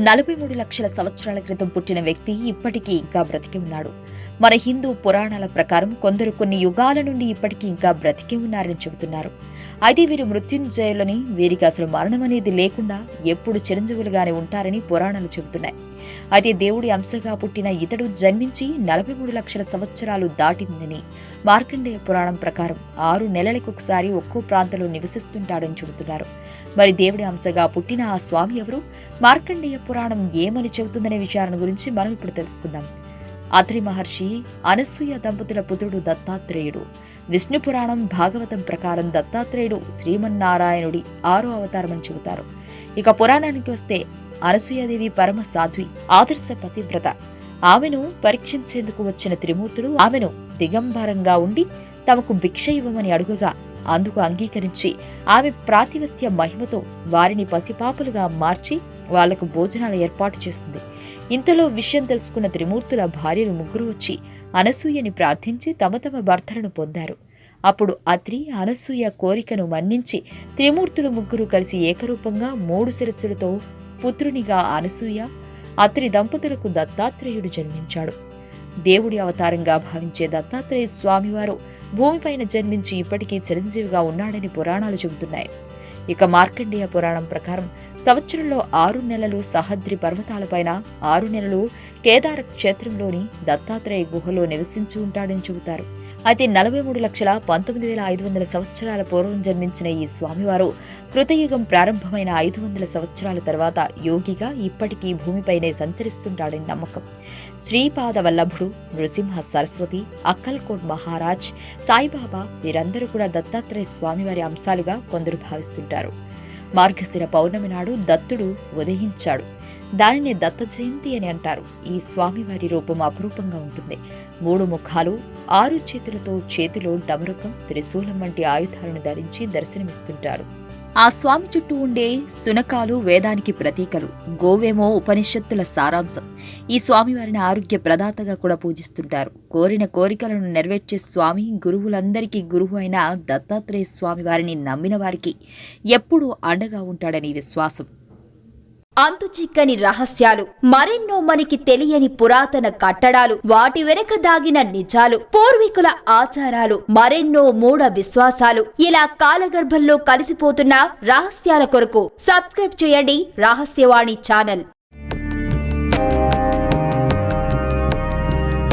43 లక్షల సంవత్సరాల క్రితం పుట్టిన వ్యక్తి ఇప్పటికీ ఇంకా బ్రతికి ఉన్నాడు. మన హిందూ పురాణాల ప్రకారం కొందరు కొన్ని యుగాల నుండి ఇప్పటికీ ఇంకా బ్రతికే ఉన్నారని చెబుతున్నారు. అయితే వీరు మృత్యుంజయులని, వీరికి అసలు మరణం అనేది లేకుండా ఎప్పుడు చిరంజీవులుగానే ఉంటారని పురాణాలు చెబుతున్నాయి. అయితే దేవుడి అంశగా పుట్టిన ఇతడు జన్మించి 43 లక్షల సంవత్సరాలు దాటిందని మార్కండేయ పురాణం ప్రకారం 6 నెలలకొకసారి ఒక్కో ప్రాంతంలో నివసిస్తుంటాడని చెబుతున్నారు. మరి దేవుడి అంశగా పుట్టిన ఆ స్వామి ఎవరు? మార్కండేయ పురాణం ఏమని చెబుతుందనే విచారణ గురించి మనం ఇప్పుడు తెలుసుకుందాం. అత్రి మహర్షి, అనసూయ దంపతుల పుత్రుడు దత్తాత్రేయుడు. విష్ణు పురాణం, భాగవతం ప్రకారం దత్తాత్రేయుడు శ్రీమన్నారాయణుడి 6వ అవతారమని చెబుతారు. ఇక పురాణానికి వస్తే అనసూయాదేవి పరమ సాధ్వి, ఆదర్శ పతివ్రత. ఆమెను పరీక్షించేందుకు వచ్చిన త్రిమూర్తులు ఆమెను దిగంబరంగా ఉండి తమకు భిక్ష ఇవ్వమని అడుగగా అందుకు అంగీకరించి ఆమె ప్రాతిపత్య మహిమతో వారిని పసిపాపులుగా మార్చి వాళ్లకు భోజనాలు ఏర్పాటు చేస్తుంది. ఇంతలో విషయం తెలుసుకున్న త్రిమూర్తుల భార్యలు ముగ్గురు వచ్చి అనసూయని ప్రార్థించి తమ తమ భర్తలను పొందారు. అప్పుడు అత్రి అనసూయ కోరికను మన్నించి త్రిమూర్తులు ముగ్గురు కలిసి ఏకరూపంగా 3 శిరస్సులతో పుత్రునిగా అనసూయ, అత్రి దంపతులకు దత్తాత్రేయుడు జన్మించాడు. దేవుడి అవతారంగా భావించే దత్తాత్రేయ స్వామివారు భూమిపైన జన్మించి ఇప్పటికీ చిరంజీవిగా ఉన్నాడని పురాణాలు చెబుతున్నాయి. ఇక మార్కండేయ పురాణం ప్రకారం సంవత్సరంలో 6 నెలలు సహద్రి పర్వతాలపైన, 6 నెలలు కేదార క్షేత్రంలోని దత్తాత్రేయ గుహలో నివసించి ఉంటాడని చెబుతారు. అయితే 43,19,500 సంవత్సరాల పూర్వం జన్మించిన ఈ స్వామివారు కృతయుగం ప్రారంభమైన 500 సంవత్సరాల తర్వాత యోగిగా ఇప్పటికీ భూమిపైనే సంచరిస్తుంటాడని నమ్మకం. శ్రీపాద వల్లభుడు, నృసింహ సరస్వతి, అక్కల్కోట్ మహారాజ్, సాయిబాబా వీరందరూ కూడా దత్తాత్రేయ స్వామివారి అంశాలుగా కొందరు భావిస్తుంటారు. మార్గశిర పౌర్ణమి నాడు దత్తుడు ఉదయించాడు. దానిని దత్త జయంతి అని అంటారు. ఈ స్వామివారి రూపం అపురూపంగా ఉంటుంది. 3 ముఖాలు, 6 చేతులతో చేతిలో డమరుకం, త్రిశూలం వంటి ఆయుధాలను ధరించి దర్శనమిస్తుంటారు. ఆ స్వామి చుట్టూ ఉండే శునకాలు వేదానికి ప్రతీకలు, గోవేమో ఉపనిషత్తుల సారాంశం. ఈ స్వామివారిని ఆరోగ్య ప్రదాతగా కూడా పూజిస్తుంటారు. కోరిన కోరికలను నెరవేర్చే స్వామి, గురువులందరికీ గురువు అయిన దత్తాత్రేయ స్వామి వారిని నమ్మిన వారికి ఎప్పుడూ అండగా ఉంటాడని విశ్వాసం. అంతుచిక్కని రహస్యాలు, మరెన్నో మనకి తెలియని పురాతన కట్టడాలు, వాటి వెనక దాగిన నిజాలు, పూర్వీకుల ఆచారాలు, మరెన్నో మూఢ విశ్వాసాలు, ఇలా కాలగర్భంలో కలిసిపోతున్న రహస్యాల కొరకు సబ్స్క్రైబ్ చేయండి రహస్యవాణి ఛానల్.